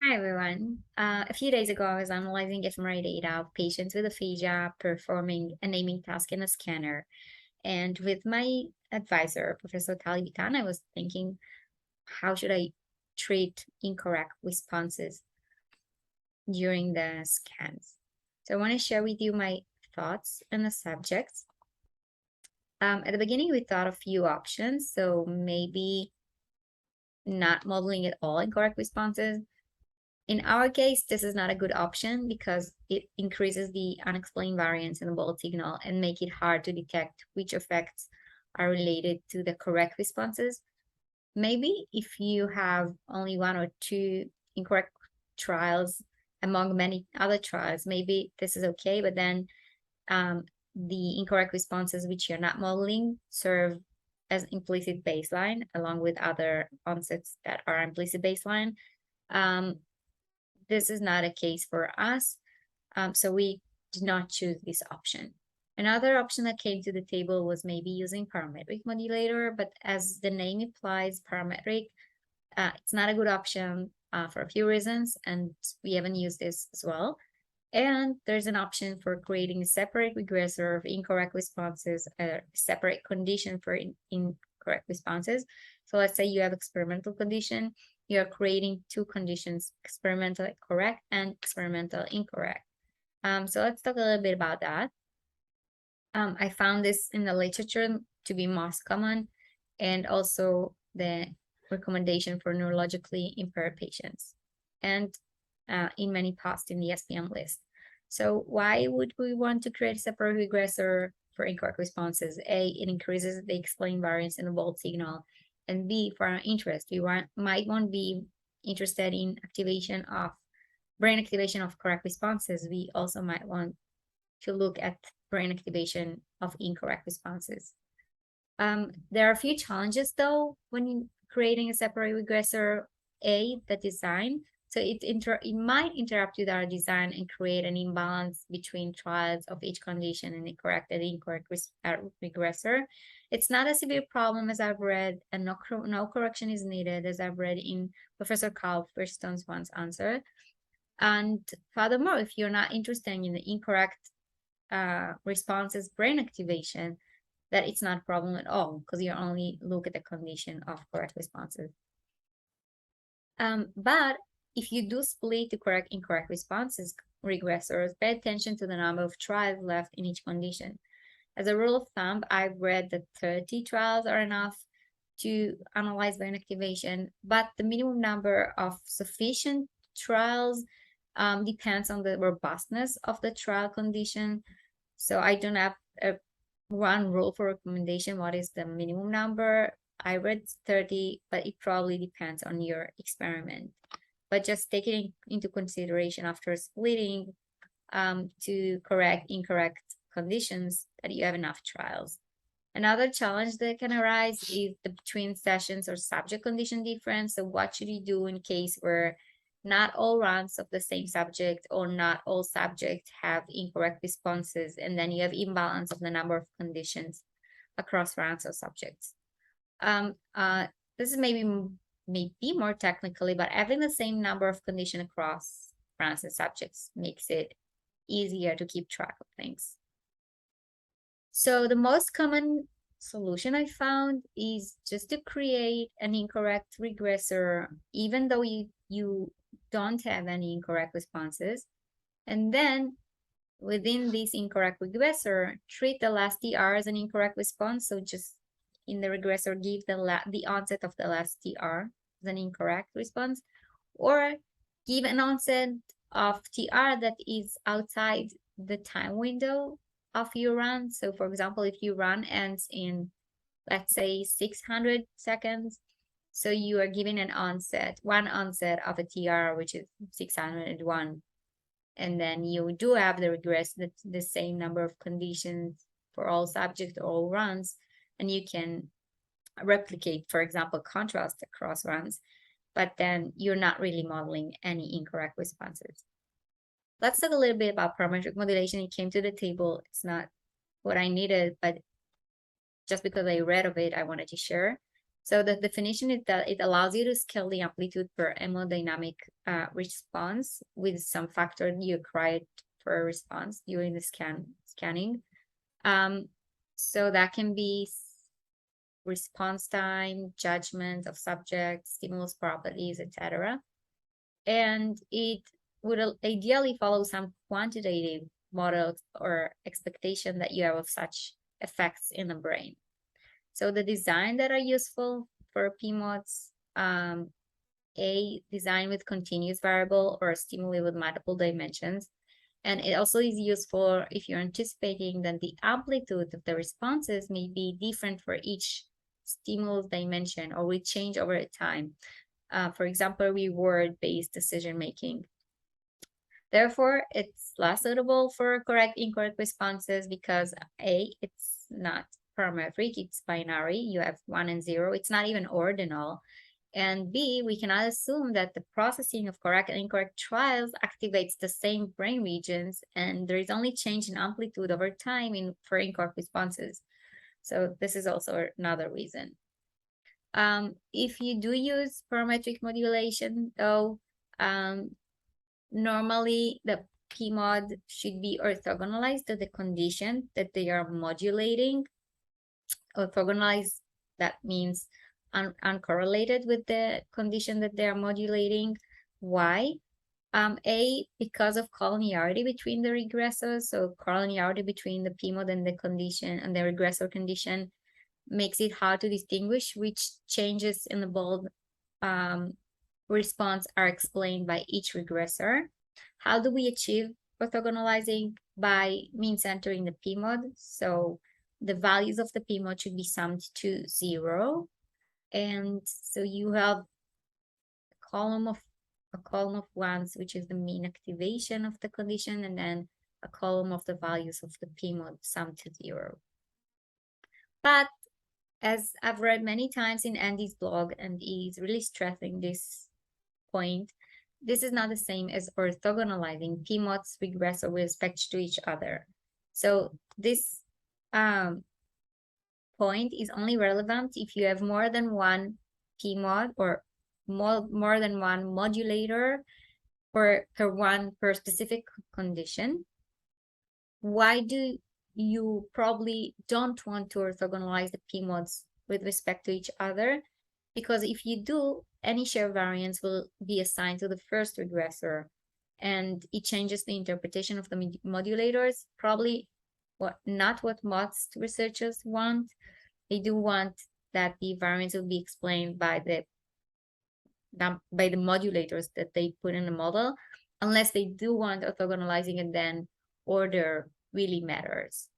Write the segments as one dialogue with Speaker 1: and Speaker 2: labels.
Speaker 1: Hi everyone. A few days ago, I was analyzing fMRI data of patients with aphasia performing a naming task in a scanner. And with my advisor, Professor Talibitan, I was thinking, how should I treat incorrect responses during the scans? So I want to share with you my thoughts on the subject. At the beginning, we thought of few options. So maybe not modeling at all incorrect responses. In our case, this is not a good option because it increases the unexplained variance in the ball signal and make it hard to detect which effects are related to the correct responses. Maybe if you have only one or two incorrect trials among many other trials, maybe this is okay, but then the incorrect responses which you're not modeling serve as implicit baseline along with other onsets that are implicit baseline. This is not a case for us, so we did not choose this option. Another option that came to the table was maybe using parametric modulator, but as the name implies, parametric, it's not a good option for a few reasons, and we haven't used this as well. And there's an option for creating a separate regressor of incorrect responses, a separate condition for incorrect responses. So let's say you have experimental condition, you're creating two conditions, experimental correct and experimental incorrect. So let's talk a little bit about that. I found this in the literature to be most common, and also the recommendation for neurologically impaired patients, and in many posts in the SPM list. So why would we want to create a separate regressor for incorrect responses? A, it increases the explained variance in the bold signal, and B, for our interest, we might want to be interested in activation of brain activation of correct responses. We also might want to look at brain activation of incorrect responses. There are a few challenges though when creating a separate regressor. A, the design. So it might interrupt with our design and create an imbalance between trials of each condition and a correct and incorrect regressor. It's not a severe problem as I've read, and no correction is needed as I've read in Professor Carl Firstone's once answer. And furthermore, if you're not interested in the incorrect responses brain activation, that it's not a problem at all because you only look at the condition of correct responses. But if you do split the correct incorrect responses regressors, pay attention to the number of trials left in each condition. As a rule of thumb, I've read that 30 trials are enough to analyze brain activation, but the minimum number of sufficient trials depends on the robustness of the trial condition. So I don't have one rule for recommendation. What is the minimum number? I read 30, but it probably depends on your experiment. But just take it into consideration after splitting to correct incorrect conditions that you have enough trials. Another challenge that can arise is the between sessions or subject condition difference. So what should you do in case where not all runs of the same subject or not all subjects have incorrect responses, and then you have imbalance of the number of conditions across runs or subjects. This is maybe more technically, but having the same number of conditions across runs and subjects makes it easier to keep track of things. So the most common solution I found is just to create an incorrect regressor, even though you don't have any incorrect responses. And then within this incorrect regressor, treat the last TR as an incorrect response. So just in the regressor, give the onset of the last TR as an incorrect response, or give an onset of TR that is outside the time window of your run. So for example, if your run ends in, let's say, 600 seconds, so you are giving one onset of a TR, which is 601. And then you do have the regress, the same number of conditions for all subjects, all runs, and you can replicate, for example, contrast across runs, but then you're not really modeling any incorrect responses. Let's talk a little bit about parametric modulation. It came to the table. It's not what I needed, but just because I read of it, I wanted to share. So the definition is that it allows you to scale the amplitude per hemodynamic response with some factor you acquired for a response during the scanning. So that can be response time, judgment of subject, stimulus properties, etc. And it would ideally follow some quantitative model or expectation that you have of such effects in the brain. So the design that are useful for Pmods, design with continuous variable or stimuli with multiple dimensions. And it also is useful if you're anticipating that the amplitude of the responses may be different for each stimulus dimension or will change over time. For example, reward-based decision-making. Therefore, it's less suitable for correct, incorrect responses because it's not parametric, it's binary. You have 1 and 0. It's not even ordinal. And B, we cannot assume that the processing of correct and incorrect trials activates the same brain regions, and there is only change in amplitude over time for incorrect responses. So this is also another reason. If you do use parametric modulation, though, normally the Pmod should be orthogonalized to the condition that they are modulating. Orthogonalized, that means uncorrelated with the condition that they are modulating. Why? Because of collinearity between the regressors. So collinearity between the Pmod and the condition and the regressor condition makes it hard to distinguish which changes in the bulb response are explained by each regressor. How do we achieve orthogonalizing? By means entering the Pmod. So the values of the Pmod should be summed to 0. And so you have a column of ones, which is the mean activation of the condition, and then a column of the values of the Pmod summed to 0. But as I've read many times in Andy's blog, and he's really stressing this point, this is not the same as orthogonalizing Pmod's regressor with respect to each other. So this point is only relevant if you have more than one Pmod or more than one modulator per specific condition. Why do you probably don't want to orthogonalize the Pmods with respect to each other? Because if you do, any share variance will be assigned to the first regressor, and it changes the interpretation of the modulators. Probably not what most researchers want. They do want that the variance will be explained by the modulators that they put in the model, unless they do want orthogonalizing, and then order really matters.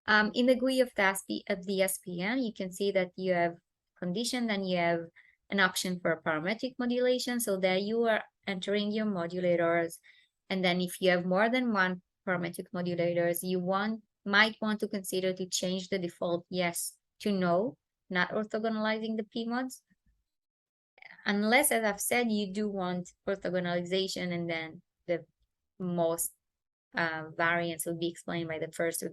Speaker 1: In the GUI of the SPM, you can see that you have condition, then you have an option for parametric modulation. So there you are entering your modulators. And then if you have more than one parametric modulators, you might want to consider to change the default yes to no, not orthogonalizing the Pmods. Unless, as I've said, you do want orthogonalization, and then the most variance will be explained by the first regressor.